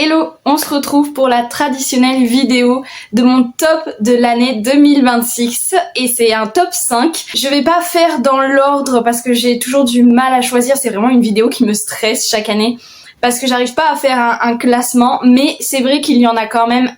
Hello, on se retrouve pour la traditionnelle vidéo de mon top de l'année 2026 et c'est un top 5. Je vais pas faire dans l'ordre parce que j'ai toujours du mal à choisir, c'est vraiment une vidéo qui me stresse chaque année parce que j'arrive pas à faire un classement, mais c'est vrai qu'il y en a quand même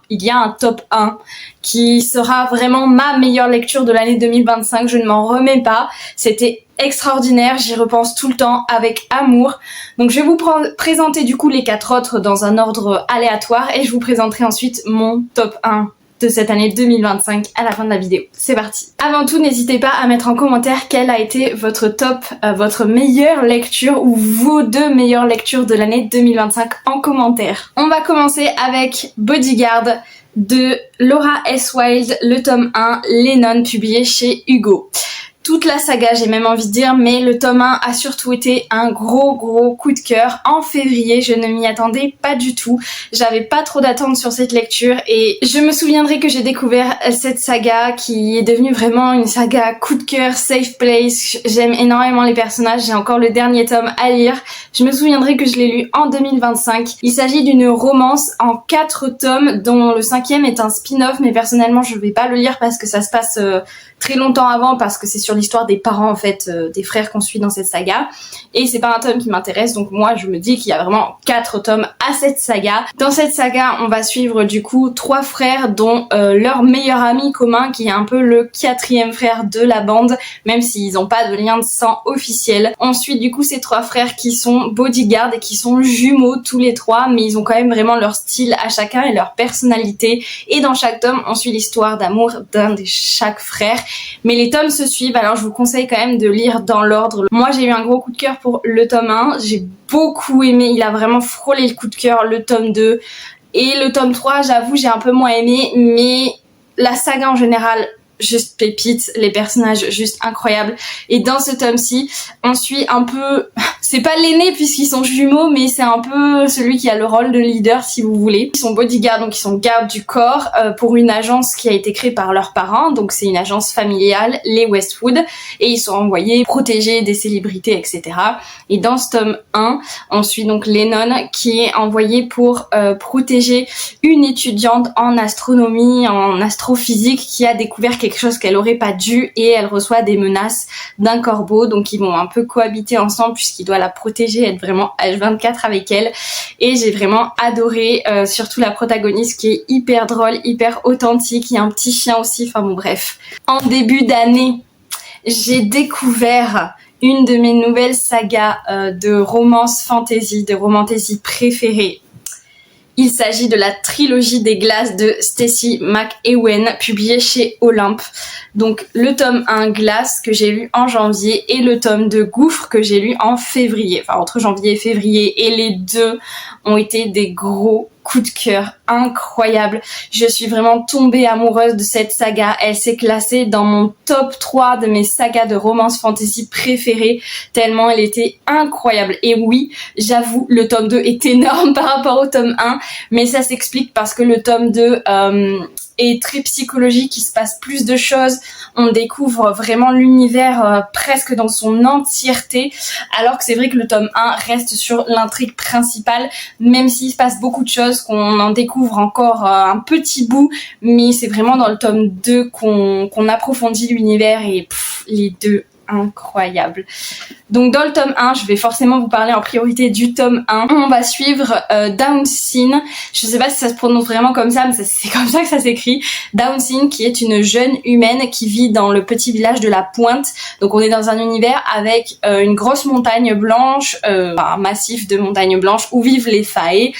il y a un top 1 qui sera vraiment ma meilleure lecture de l'année 2025, je ne m'en remets pas, c'était extraordinaire, j'y repense tout le temps avec amour. Donc je vais vous présenter du coup les 4 autres dans un ordre aléatoire et je vous présenterai ensuite mon top 1 de cette année 2025 à la fin de la vidéo. C'est parti. Avant tout, n'hésitez pas à mettre en commentaire quelle a été votre top, votre meilleure lecture ou vos 2 meilleures lectures de l'année 2025 en commentaire. On va commencer avec Bodyguard de Laura S. Wilde, le tome 1, Lennon, publié chez Hugo. Toute la saga, j'ai même envie de dire, mais le tome 1 a surtout été un gros coup de cœur. En février, je ne m'y attendais pas du tout. J'avais pas trop d'attentes sur cette lecture et je me souviendrai que j'ai découvert cette saga qui est devenue vraiment une saga coup de cœur, safe place. J'aime énormément les personnages, j'ai encore le dernier tome à lire. Je me souviendrai que je l'ai lu en 2025. Il s'agit d'une romance en 4 tomes dont le 5e est un spin-off, mais personnellement je vais pas le lire parce que ça se passe très longtemps avant, parce que c'est sur l'histoire des parents en fait, des frères qu'on suit dans cette saga, et c'est pas un tome qui m'intéresse, donc moi je me dis qu'il y a vraiment 4 tomes à cette saga. Dans cette saga on va suivre du coup 3 frères dont leur meilleur ami commun qui est un peu le 4e frère de la bande, même s'ils n'ont pas de lien de sang officiel. On suit du coup ces 3 frères qui sont bodyguards et qui sont jumeaux tous les 3, mais ils ont quand même vraiment leur style à chacun et leur personnalité, et dans chaque tome on suit l'histoire d'amour d'un de chaque frère. Mais les tomes se suivent, alors je vous conseille quand même de lire dans l'ordre. Moi j'ai eu un gros coup de cœur pour le tome 1, j'ai beaucoup aimé, il a vraiment frôlé le coup de cœur, le tome 2. Et le tome 3, j'avoue, j'ai un peu moins aimé, mais la saga en général, juste pépite, les personnages juste incroyables. Et dans ce tome-ci, on suit un peu, c'est pas l'aîné puisqu'ils sont jumeaux, mais c'est un peu celui qui a le rôle de leader si vous voulez. Ils sont bodyguards, donc ils sont gardes du corps pour une agence qui a été créée par leurs parents, donc c'est une agence familiale, les Westwood, et ils sont envoyés protéger des célébrités, etc. Et dans ce tome 1, on suit donc Lennon qui est envoyé pour protéger une étudiante en astronomie, en astrophysique qui a découvert quelque chose qu'elle aurait pas dû, et elle reçoit des menaces d'un corbeau, donc ils vont un peu cohabiter ensemble puisqu'il doit la protéger, être vraiment H24 avec elle. Et j'ai vraiment adoré, surtout la protagoniste qui est hyper drôle, hyper authentique, il y a un petit chien aussi, enfin bon bref. En début d'année, j'ai découvert une de mes nouvelles sagas de romance fantasy, de romantasy préférée. Il s'agit de la trilogie des glaces de Stacey McEwen, publiée chez Olympe. Donc le tome 1 Glace que j'ai lu en janvier et le tome 2 Gouffre que j'ai lu en février. Enfin entre janvier et février, et les deux ont été des gros coup de cœur incroyable. Je suis vraiment tombée amoureuse de cette saga. Elle s'est classée dans mon top 3 de mes sagas de romance fantasy préférées, tellement elle était incroyable. Et oui, j'avoue, le tome 2 est énorme par rapport au tome 1, mais ça s'explique parce que le tome 2 est très psychologique, il se passe plus de choses, on découvre vraiment l'univers presque dans son entièreté, alors que c'est vrai que le tome 1 reste sur l'intrigue principale, même s'il se passe beaucoup de choses, qu'on en découvre encore un petit bout, mais c'est vraiment dans le tome 2 qu'on approfondit l'univers, et les deux incroyable. Donc dans le tome 1, je vais forcément vous parler en priorité du tome 1. On va suivre Downsyn. Je sais pas si ça se prononce vraiment comme ça, mais c'est comme ça que ça s'écrit. Downsyn, qui est une jeune humaine qui vit dans le petit village de la Pointe. Donc on est dans un univers avec une grosse montagne blanche, un massif de montagnes blanches où vivent les Fae,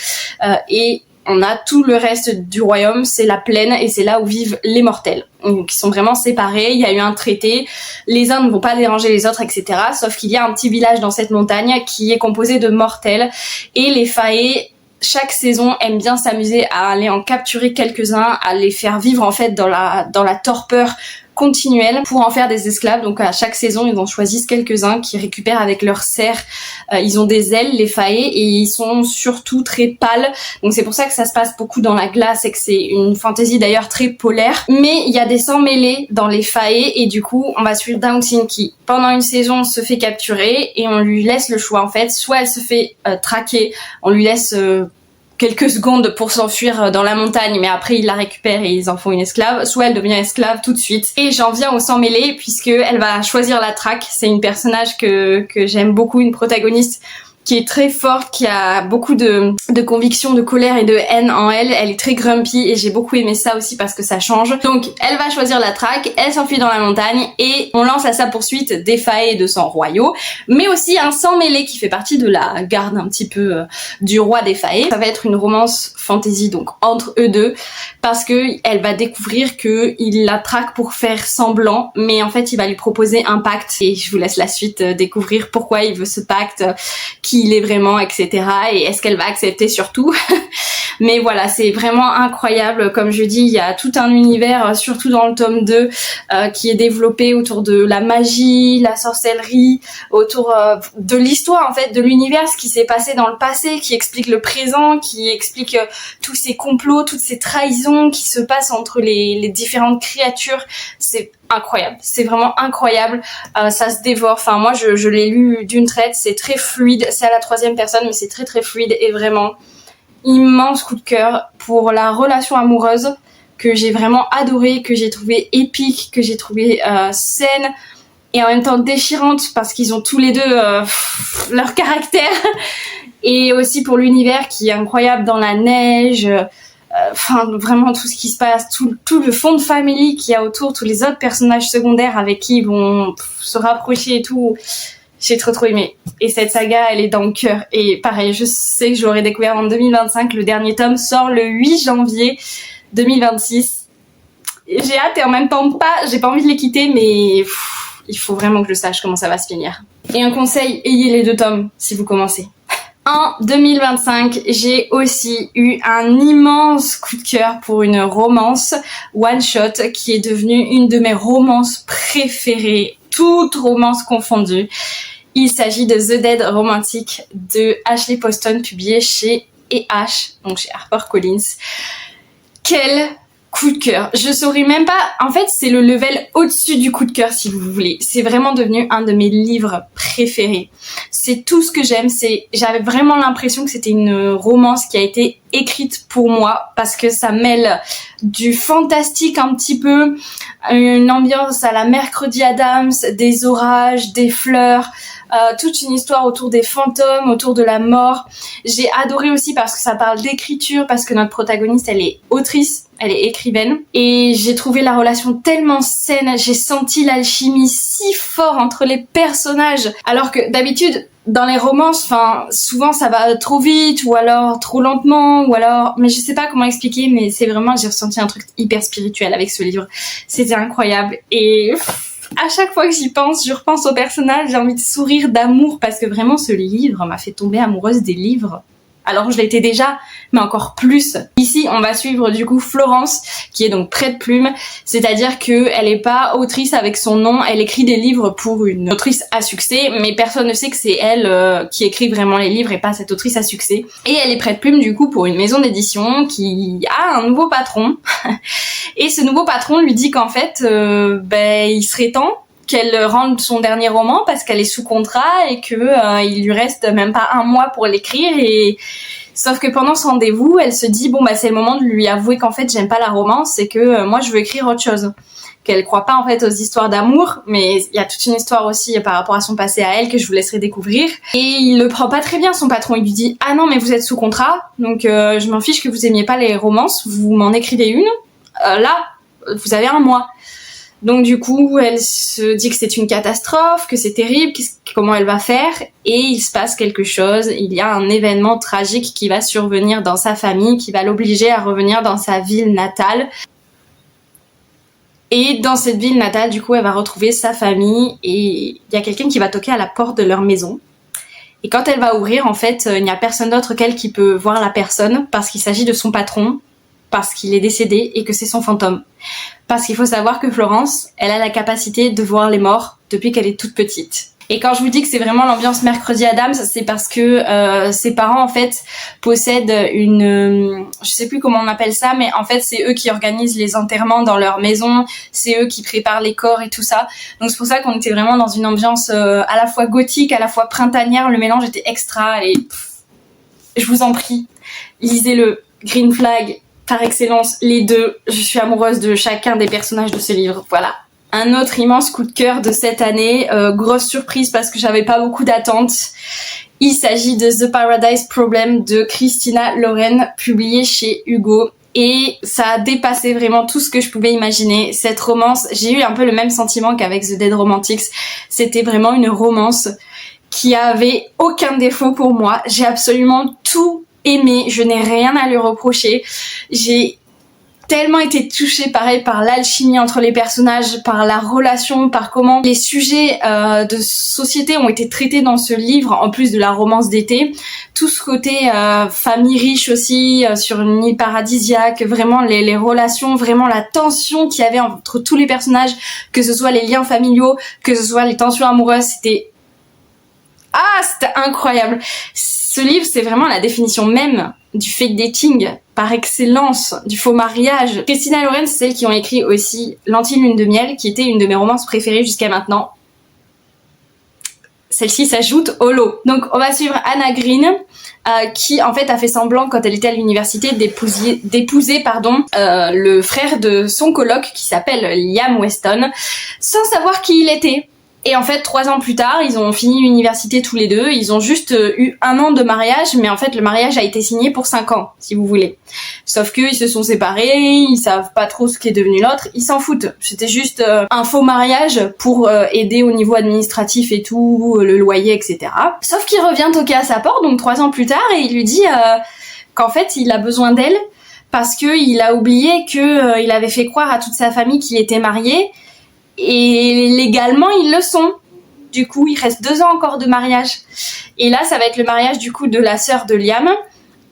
et on a tout le reste du royaume, c'est la plaine, et c'est là où vivent les mortels. Donc ils sont vraiment séparés, il y a eu un traité, les uns ne vont pas déranger les autres, etc. Sauf qu'il y a un petit village dans cette montagne qui est composé de mortels, et les Fae, chaque saison, aiment bien s'amuser à aller en capturer quelques-uns, à les faire vivre en fait dans la torpeur continuelle pour en faire des esclaves. Donc à chaque saison ils en choisissent quelques-uns qui récupèrent avec leur cerf. Ils ont des ailes, les Fae, et ils sont surtout très pâles, donc c'est pour ça que ça se passe beaucoup dans la glace et que c'est une fantasy d'ailleurs très polaire. Mais il y a des sangs mêlés dans les Fae, et du coup on va suivre Downsyn qui pendant une saison se fait capturer, et on lui laisse le choix en fait, soit elle se fait traquer, on lui laisse quelques secondes pour s'enfuir dans la montagne, mais après ils la récupèrent et ils en font une esclave, soit elle devient esclave tout de suite. Et j'en viens au sang mêlé puisque elle va choisir la traque. C'est une personnage que j'aime beaucoup, une protagoniste qui est très forte, qui a beaucoup de conviction, de colère et de haine en elle. Elle est très grumpy et j'ai beaucoup aimé ça aussi parce que ça change. Donc elle va choisir la traque, elle s'enfuit dans la montagne et on lance à sa poursuite des failles de sang royaux, mais aussi un sang mêlé qui fait partie de la garde un petit peu du roi des failles. Ça va être une romance fantasy donc entre eux deux parce que elle va découvrir que il la traque pour faire semblant, mais en fait il va lui proposer un pacte et je vous laisse la suite découvrir pourquoi il veut ce pacte, qui il est vraiment, etc. et est-ce qu'elle va accepter surtout. Mais voilà, c'est vraiment incroyable. Comme je dis, il y a tout un univers, surtout dans le tome 2, qui est développé autour de la magie, la sorcellerie, autour de l'histoire en fait, de l'univers, ce qui s'est passé dans le passé, qui explique le présent, qui explique tous ces complots, toutes ces trahisons qui se passent entre les différentes créatures. C'est incroyable, c'est vraiment incroyable, ça se dévore. Enfin moi je l'ai lu d'une traite, c'est très fluide, c'est à la 3e personne mais c'est très très fluide et vraiment immense coup de cœur pour la relation amoureuse que j'ai vraiment adorée, que j'ai trouvé épique, que j'ai trouvé saine et en même temps déchirante parce qu'ils ont tous les deux leur caractère et aussi pour l'univers qui est incroyable dans la neige. Enfin vraiment tout ce qui se passe, tout le fond de famille qu'il y a autour, tous les autres personnages secondaires avec qui ils vont se rapprocher et tout, j'ai trop aimé. Et cette saga elle est dans le cœur et pareil je sais que je l'aurais découvert en 2025, le dernier tome sort le 8 janvier 2026. J'ai hâte et en même temps j'ai pas envie de les quitter mais il faut vraiment que je sache comment ça va se finir. Et un conseil, ayez les 2 tomes si vous commencez. En 2025, j'ai aussi eu un immense coup de cœur pour une romance one-shot qui est devenue une de mes romances préférées, toutes romances confondues. Il s'agit de The Dead Romantic de Ashley Poston, publié chez E.H., donc chez HarperCollins. Quel coup de cœur. Je saurais même pas, en fait c'est le level au-dessus du coup de cœur si vous voulez. C'est vraiment devenu un de mes livres préférés. C'est tout ce que j'aime, j'avais vraiment l'impression que c'était une romance qui a été écrite pour moi parce que ça mêle du fantastique un petit peu, une ambiance à la Mercredi Adams, des orages, des fleurs, toute une histoire autour des fantômes, autour de la mort. J'ai adoré aussi parce que ça parle d'écriture, parce que notre protagoniste elle est autrice, elle est écrivaine et j'ai trouvé la relation tellement saine, j'ai senti l'alchimie si fort entre les personnages alors que d'habitude dans les romances, enfin souvent ça va trop vite ou alors trop lentement ou alors, mais je sais pas comment expliquer, mais c'est vraiment, j'ai ressenti un truc hyper spirituel avec ce livre. C'était incroyable et à chaque fois que j'y pense, je repense au personnage, j'ai envie de sourire d'amour parce que vraiment ce livre m'a fait tomber amoureuse des livres. Alors je l'étais déjà, mais encore plus. Ici, on va suivre du coup Florence, qui est donc Prête Plume, c'est-à-dire que elle est pas autrice avec son nom, elle écrit des livres pour une autrice à succès, mais personne ne sait que c'est elle qui écrit vraiment les livres et pas cette autrice à succès. Et elle est Prête Plume du coup pour une maison d'édition qui a un nouveau patron. Et ce nouveau patron lui dit qu'en fait, il serait temps qu'elle rende son dernier roman parce qu'elle est sous contrat et que il lui reste même pas un mois pour l'écrire et sauf que pendant ce rendez-vous elle se dit c'est le moment de lui avouer qu'en fait j'aime pas la romance et que moi je veux écrire autre chose, qu'elle croit pas en fait aux histoires d'amour, mais il y a toute une histoire aussi par rapport à son passé à elle que je vous laisserai découvrir. Et il le prend pas très bien son patron, il lui dit ah non mais vous êtes sous contrat donc je m'en fiche que vous aimiez pas les romances, vous m'en écrivez une, là vous avez un mois. Donc du coup, elle se dit que c'est une catastrophe, que c'est terrible, comment elle va faire, et il se passe quelque chose, il y a un événement tragique qui va survenir dans sa famille, qui va l'obliger à revenir dans sa ville natale. Et dans cette ville natale, du coup, elle va retrouver sa famille, et il y a quelqu'un qui va toquer à la porte de leur maison. Et quand elle va ouvrir, en fait, il n'y a personne d'autre qu'elle qui peut voir la personne, parce qu'il s'agit de son patron, parce qu'il est décédé et que c'est son fantôme. Parce qu'il faut savoir que Florence, elle a la capacité de voir les morts depuis qu'elle est toute petite. Et quand je vous dis que c'est vraiment l'ambiance Mercredi Adams, c'est parce que ses parents en fait possèdent une, je sais plus comment on appelle ça, mais en fait c'est eux qui organisent les enterrements dans leur maison, c'est eux qui préparent les corps et tout ça. Donc c'est pour ça qu'on était vraiment dans une ambiance à la fois gothique, à la fois printanière, le mélange était extra et je vous en prie, Lisez-le, Green Flag, par excellence, les deux. Je suis amoureuse de chacun des personnages de ce livre, voilà. Un autre immense coup de cœur de cette année, grosse surprise parce que j'avais pas beaucoup d'attentes. Il s'agit de The Paradise Problem de Christina Lauren, publié chez Hugo. Et ça a dépassé vraiment tout ce que je pouvais imaginer. Cette romance, j'ai eu un peu le même sentiment qu'avec The Dead Romantics. C'était vraiment une romance qui avait aucun défaut pour moi. J'ai absolument tout aimé, je n'ai rien à lui reprocher. J'ai tellement été touchée pareil par l'alchimie entre les personnages, par la relation, par comment les sujets de société ont été traités dans ce livre, en plus de la romance d'été. Tout ce côté famille riche aussi, sur une île paradisiaque, vraiment les relations, vraiment la tension qu'il y avait entre tous les personnages, que ce soit les liens familiaux, que ce soit les tensions amoureuses, c'était incroyable. Ce livre, c'est vraiment la définition même du fake dating par excellence, du faux mariage. Christina Lauren, c'est celle qui ont écrit aussi L'Anti-Lune de Miel, qui était une de mes romances préférées jusqu'à maintenant. Celle-ci s'ajoute au lot. Donc on va suivre Anna Green, qui en fait a fait semblant quand elle était à l'université d'épouser le frère de son coloc qui s'appelle Liam Weston, sans savoir qui il était. Et en fait, 3 ans plus tard, ils ont fini l'université tous les deux. Ils ont juste eu 1 an de mariage, mais en fait, le mariage a été signé pour 5 ans, si vous voulez. Sauf qu'ils se sont séparés, ils savent pas trop ce qui est devenu l'autre, ils s'en foutent. C'était juste un faux mariage pour aider au niveau administratif et tout, le loyer, etc. Sauf qu'il revient toquer à sa porte, donc 3 ans plus tard, et il lui dit qu'en fait, il a besoin d'elle parce que il a oublié que il avait fait croire à toute sa famille qu'il était marié. Et légalement, ils le sont. Du coup, il reste 2 ans encore de mariage. Et là, ça va être le mariage du coup de la sœur de Liam.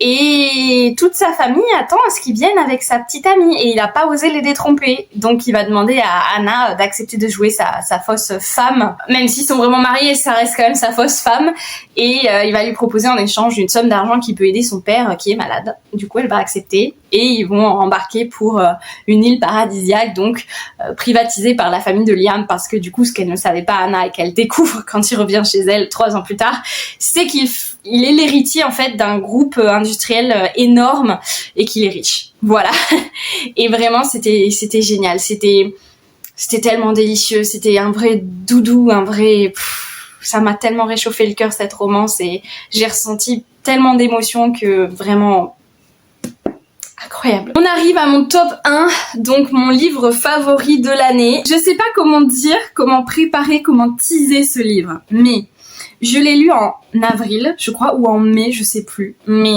Et toute sa famille attend à ce qu'il vienne avec sa petite amie. Et il a pas osé les détromper. Donc, il va demander à Anna d'accepter de jouer sa fausse femme. Même s'ils sont vraiment mariés, ça reste quand même sa fausse femme. Et il va lui proposer en échange une somme d'argent qui peut aider son père qui est malade. Du coup, elle va accepter. Et ils vont embarquer pour une île paradisiaque, donc privatisée par la famille de Liam. Parce que du coup, ce qu'elle ne savait pas, Anna, et qu'elle découvre quand il revient chez elle 3 ans plus tard, c'est qu'il est l'héritier en fait d'un groupe industriel énorme et qu'il est riche. Voilà. Et vraiment, c'était génial. C'était tellement délicieux. C'était un vrai doudou, un vrai... ça m'a tellement réchauffé le cœur, cette romance, et j'ai ressenti tellement d'émotions que vraiment... incroyable. On arrive à mon top 1, donc mon livre favori de l'année. Je sais pas comment dire, comment préparer, comment teaser ce livre, mais je l'ai lu en avril, je crois, ou en mai, je sais plus, mais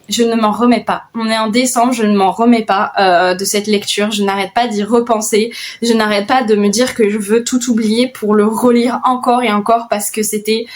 je ne m'en remets pas. On est en décembre, je ne m'en remets pas de cette lecture, je n'arrête pas d'y repenser, je n'arrête pas de me dire que je veux tout oublier pour le relire encore et encore parce que c'était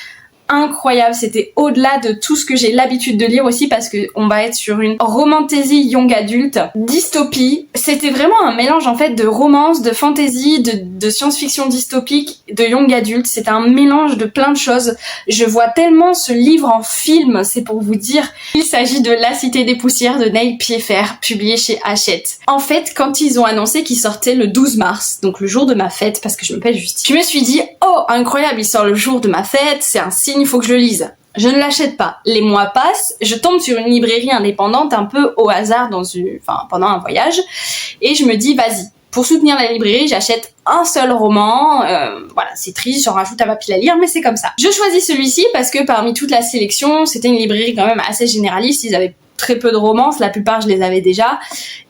incroyable, c'était au-delà de tout ce que j'ai l'habitude de lire aussi parce que on va être sur une romantasy young adulte, dystopie. C'était vraiment un mélange en fait de romance, de fantasy, de science-fiction dystopique, de young adulte. C'est un mélange de plein de choses. Je vois tellement ce livre en film, c'est pour vous dire. Il s'agit de La Cité des Poussières de Neil Pieffer, publié chez Hachette. En fait, quand ils ont annoncé qu'il sortait le 12 mars, donc le jour de ma fête, parce que je m'appelle Justine, je me suis dit, oh incroyable, il sort le jour de ma fête, c'est un signe, il faut que je le lise. Je ne l'achète pas. Les mois passent, je tombe sur une librairie indépendante un peu au hasard pendant un voyage, et je me dis, vas-y, pour soutenir la librairie, j'achète un seul roman. Voilà, c'est triste, j'en rajoute à ma pile à lire, mais c'est comme ça. Je choisis celui-ci parce que parmi toute la sélection, c'était une librairie quand même assez généraliste. Ils avaient très peu de romances, la plupart je les avais déjà,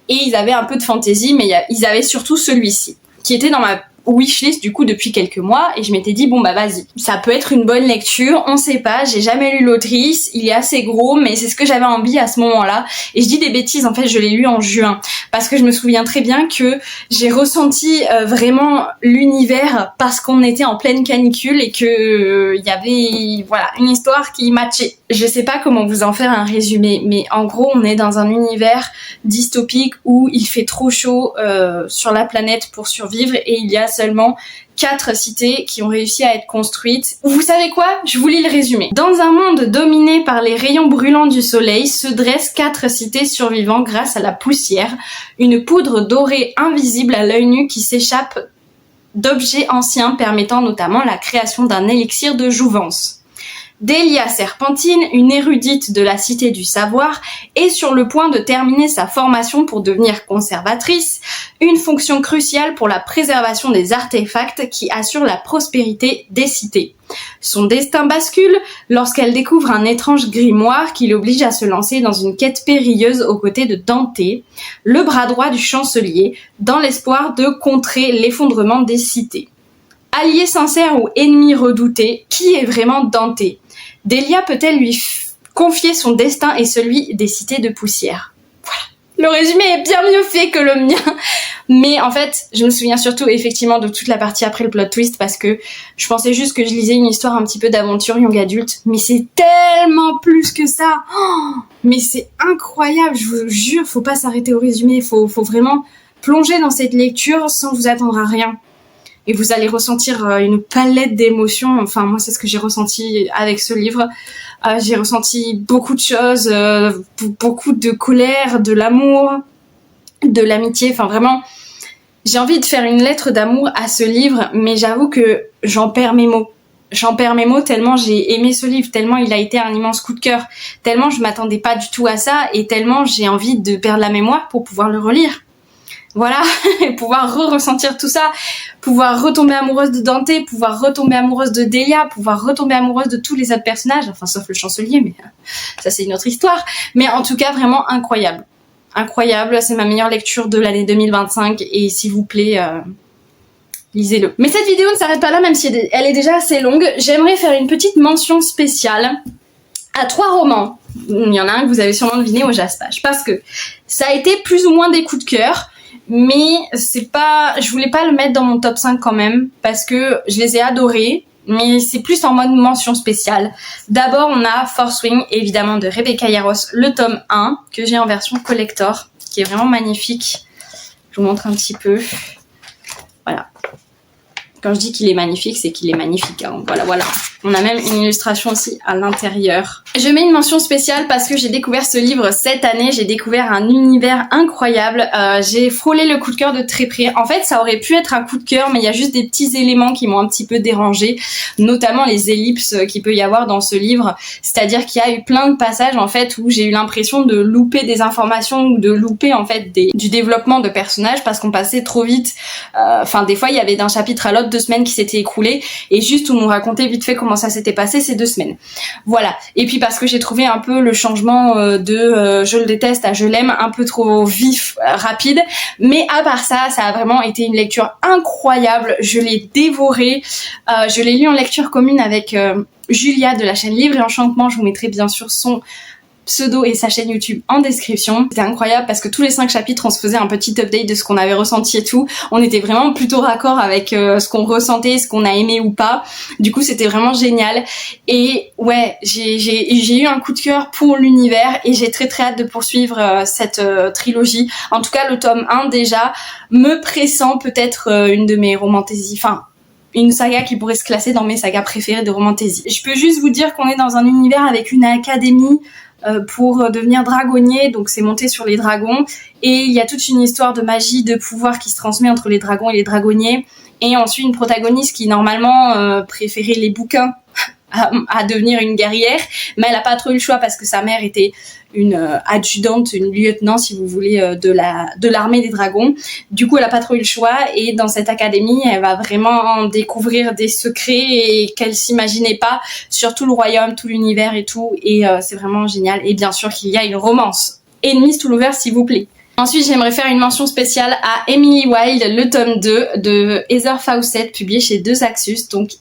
et ils avaient un peu de fantasy, mais ils avaient surtout celui-ci, qui était dans ma wishlist du coup depuis quelques mois, et je m'étais dit bon bah vas-y, ça peut être une bonne lecture, on sait pas, j'ai jamais lu l'autrice, il est assez gros mais c'est ce que j'avais envie à ce moment-là, et je dis des bêtises, en fait je l'ai lu en juin parce que je me souviens très bien que j'ai ressenti vraiment l'univers parce qu'on était en pleine canicule et que il y avait voilà une histoire qui matchait. Je sais pas comment vous en faire un résumé, mais en gros on est dans un univers dystopique où il fait trop chaud sur la planète pour survivre, et il y a seulement 4 cités qui ont réussi à être construites. Vous savez quoi? Je vous lis le résumé. Dans un monde dominé par les rayons brûlants du soleil, se dressent 4 cités survivant grâce à la poussière, une poudre dorée invisible à l'œil nu qui s'échappe d'objets anciens permettant notamment la création d'un élixir de jouvence. Delia Serpentine, une érudite de la Cité du Savoir, est sur le point de terminer sa formation pour devenir conservatrice, une fonction cruciale pour la préservation des artefacts qui assurent la prospérité des cités. Son destin bascule lorsqu'elle découvre un étrange grimoire qui l'oblige à se lancer dans une quête périlleuse aux côtés de Dante, le bras droit du chancelier, dans l'espoir de contrer l'effondrement des cités. Allié sincère ou ennemi redouté, qui est vraiment Dante ? Delia peut-elle lui confier son destin et celui des cités de poussière ? Voilà. Le résumé est bien mieux fait que le mien. Mais en fait, je me souviens surtout effectivement de toute la partie après le plot twist parce que je pensais juste que je lisais une histoire un petit peu d'aventure young adulte. Mais c'est tellement plus que ça. Oh, mais c'est incroyable, je vous jure, faut pas s'arrêter au résumé. Faut vraiment plonger dans cette lecture sans vous attendre à rien. Et vous allez ressentir une palette d'émotions. Enfin, moi, c'est ce que j'ai ressenti avec ce livre. J'ai ressenti beaucoup de choses, beaucoup de colère, de l'amour, de l'amitié. Enfin, vraiment, j'ai envie de faire une lettre d'amour à ce livre, mais j'avoue que j'en perds mes mots. J'en perds mes mots tellement j'ai aimé ce livre, tellement il a été un immense coup de cœur, tellement je m'attendais pas du tout à ça et tellement j'ai envie de perdre la mémoire pour pouvoir le relire. Voilà, et pouvoir ressentir tout ça, pouvoir retomber amoureuse de Dante, pouvoir retomber amoureuse de Delia, pouvoir retomber amoureuse de tous les autres personnages, enfin sauf le chancelier, mais ça c'est une autre histoire. Mais en tout cas, vraiment incroyable. Incroyable, c'est ma meilleure lecture de l'année 2025 et s'il vous plaît, lisez-le. Mais cette vidéo ne s'arrête pas là, même si elle est déjà assez longue. J'aimerais faire une petite mention spéciale à 3 romans. Il y en a un que vous avez sûrement deviné au Jaspage, parce que ça a été plus ou moins des coups de cœur. Mais c'est pas, je voulais pas le mettre dans mon top 5 quand même, parce que je les ai adorés, mais c'est plus en mode mention spéciale. D'abord, on a Fourth Wing, évidemment, de Rebecca Yarros, le tome 1, que j'ai en version collector, qui est vraiment magnifique. Je vous montre un petit peu. Voilà. Quand je dis qu'il est magnifique, c'est qu'il est magnifique. Hein. Voilà. On a même une illustration aussi à l'intérieur. Je mets une mention spéciale parce que j'ai découvert ce livre cette année. J'ai découvert un univers incroyable. J'ai frôlé le coup de cœur de très près. En fait, ça aurait pu être un coup de cœur, mais il y a juste des petits éléments qui m'ont un petit peu dérangée, notamment les ellipses qu'il peut y avoir dans ce livre. C'est-à-dire qu'il y a eu plein de passages en fait où j'ai eu l'impression de louper des informations ou de louper en fait du développement de personnages parce qu'on passait trop vite. Enfin, des fois, il y avait d'un chapitre à l'autre 2 semaines qui s'étaient écoulées et juste on nous racontait vite fait comment ça s'était passé ces 2 semaines. Voilà. Et puis parce que j'ai trouvé un peu le changement de je le déteste à je l'aime un peu trop vif, rapide. Mais à part ça, ça a vraiment été une lecture incroyable. Je l'ai dévoré. Je l'ai lu en lecture commune avec Julia de la chaîne Livre et Enchantement. Je vous mettrai bien sûr son pseudo et sa chaîne YouTube en description. C'était incroyable parce que tous les 5 chapitres on se faisait un petit update de ce qu'on avait ressenti et tout. On était vraiment plutôt raccord avec ce qu'on ressentait, ce qu'on a aimé ou pas. Du coup c'était vraiment génial et ouais j'ai eu un coup de cœur pour l'univers et j'ai très hâte de poursuivre cette trilogie. En tout cas le tome 1 déjà me pressent peut-être une de mes romantaisies, enfin une saga qui pourrait se classer dans mes sagas préférées de romantaisie. Je peux juste vous dire qu'on est dans un univers avec une académie pour devenir dragonnier, donc c'est monté sur les dragons, et il y a toute une histoire de magie, de pouvoir qui se transmet entre les dragons et les dragonniers, et ensuite une protagoniste qui normalement préférait les bouquins à devenir une guerrière, mais elle a pas trop eu le choix parce que sa mère était une adjudante, une lieutenant si vous voulez de l'armée des dragons. Du coup elle a pas trop eu le choix et dans cette académie elle va vraiment découvrir des secrets et qu'elle s'imaginait pas sur tout le royaume, tout l'univers et tout, et c'est vraiment génial. Et bien sûr qu'il y a une romance. Enemies to Lovers s'il vous plaît. Ensuite, j'aimerais faire une mention spéciale à Emily Wilde, le tome 2 de Heather Fawcett, publié chez Deux Saxus, donc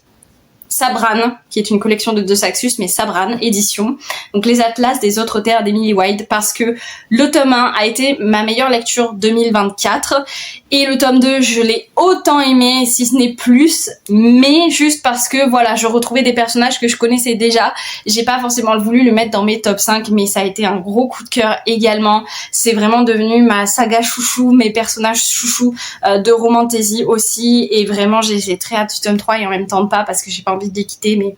Sabran, qui est une collection de Deux Saxus, mais Sabran, édition. Donc les atlas des autres terres d'Emily Wilde, parce que le tome 1 a été ma meilleure lecture 2024, et le tome 2, je l'ai autant aimé, si ce n'est plus, mais juste parce que, voilà, je retrouvais des personnages que je connaissais déjà. J'ai pas forcément voulu le mettre dans mes top 5, mais ça a été un gros coup de cœur également. C'est vraiment devenu ma saga chouchou, mes personnages chouchous de romantaisie aussi, et vraiment, j'ai très hâte du tome 3 et en même temps pas, parce que j'ai pas envie de les quitter, mais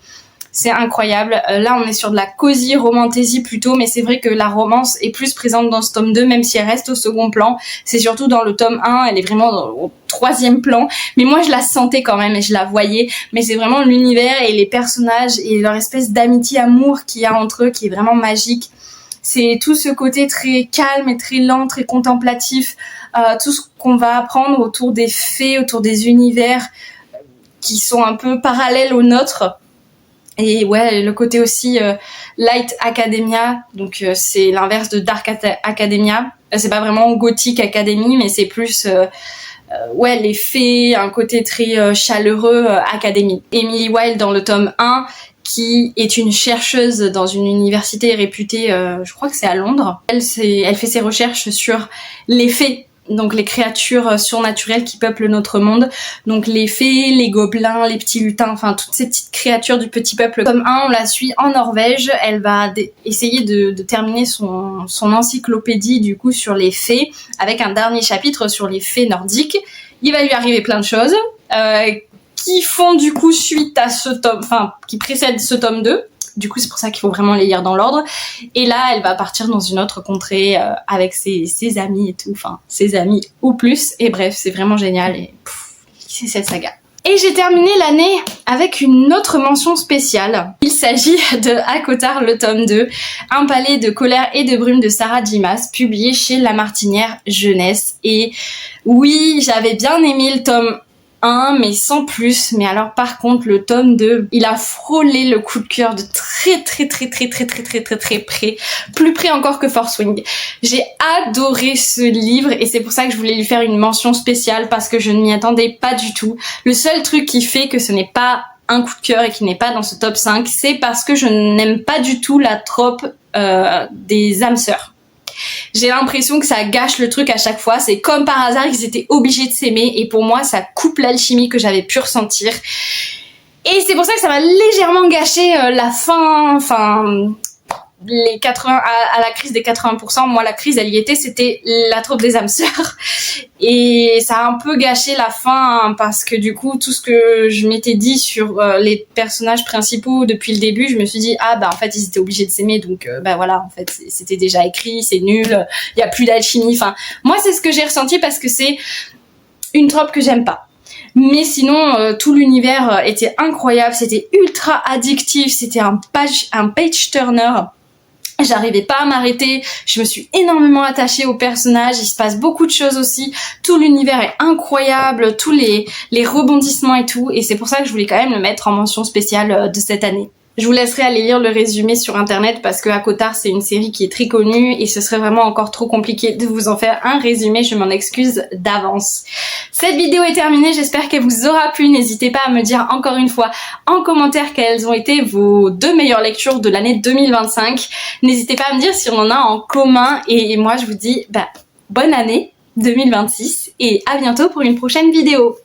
c'est incroyable. Là on est sur de la cosy romantasy plutôt, mais c'est vrai que la romance est plus présente dans ce tome 2, même si elle reste au second plan. C'est surtout dans le tome 1, elle est vraiment au troisième plan, mais moi je la sentais quand même et je la voyais, mais c'est vraiment l'univers et les personnages et leur espèce d'amitié amour qu'il y a entre eux qui est vraiment magique. C'est tout ce côté très calme et très lent, très contemplatif, tout ce qu'on va apprendre autour des fées, autour des univers qui sont un peu parallèles aux nôtres. Et ouais, le côté aussi Light Academia, donc c'est l'inverse de Dark Academia. C'est pas vraiment Gothic Academy, mais c'est plus ouais, les fées, un côté très chaleureux Academy. Emily Wilde dans le tome 1, qui est une chercheuse dans une université réputée, je crois que c'est à Londres. Elle fait ses recherches sur les fées, donc les créatures surnaturelles qui peuplent notre monde. Donc les fées, les gobelins, les petits lutins, enfin toutes ces petites créatures du petit peuple. Tome 1, on la suit en Norvège. Elle va essayer de terminer son encyclopédie du coup sur les fées, avec un dernier chapitre sur les fées nordiques. Il va lui arriver plein de choses. Qui font du coup suite à ce tome, enfin qui précède ce tome 2. Du coup c'est pour ça qu'il faut vraiment les lire dans l'ordre. Et là elle va partir dans une autre contrée avec ses amis et tout, enfin ses amis ou plus. Et bref, c'est vraiment génial et c'est cette saga. Et j'ai terminé l'année avec une autre mention spéciale. Il s'agit de Akotar le tome 2, Un palais de colère et de brume de Sarah J. Maas, publié chez La Martinière Jeunesse. Et oui, j'avais bien aimé le tome 1, mais sans plus. Mais alors par contre le tome 2, il a frôlé le coup de cœur de très près, plus près encore que Force Wing. J'ai adoré ce livre et c'est pour ça que je voulais lui faire une mention spéciale, parce que je ne m'y attendais pas du tout. Le seul truc qui fait que ce n'est pas un coup de cœur et qui n'est pas dans ce top 5, c'est parce que je n'aime pas du tout la trope des âmes sœurs. J'ai l'impression que ça gâche le truc à chaque fois. C'est comme par hasard qu'ils étaient obligés de s'aimer, et pour moi ça coupe l'alchimie que j'avais pu ressentir. Et c'est pour ça que ça m'a légèrement gâché la fin, enfin les 80 à la crise des 80%. Moi la crise elle y était, c'était la troupe des âmes sœurs. Et ça a un peu gâché la fin, parce que du coup tout ce que je m'étais dit sur les personnages principaux depuis le début, je me suis dit ah bah en fait ils étaient obligés de s'aimer, donc bah voilà, en fait c'était déjà écrit, c'est nul, il y a plus d'alchimie. Enfin moi c'est ce que j'ai ressenti, parce que c'est une trope que j'aime pas. Mais sinon, tout l'univers était incroyable, c'était ultra addictif, c'était un page turner. J'arrivais pas à m'arrêter, je me suis énormément attachée aux personnages, il se passe beaucoup de choses aussi, tout l'univers est incroyable, tous les rebondissements et tout, et c'est pour ça que je voulais quand même le mettre en mention spéciale de cette année. Je vous laisserai aller lire le résumé sur internet, parce que Akotar c'est une série qui est très connue et ce serait vraiment encore trop compliqué de vous en faire un résumé, je m'en excuse d'avance. Cette vidéo est terminée, j'espère qu'elle vous aura plu. N'hésitez pas à me dire encore une fois en commentaire quelles ont été vos 2 meilleures lectures de l'année 2025. N'hésitez pas à me dire si on en a en commun, et moi je vous dis bonne année 2026 et à bientôt pour une prochaine vidéo.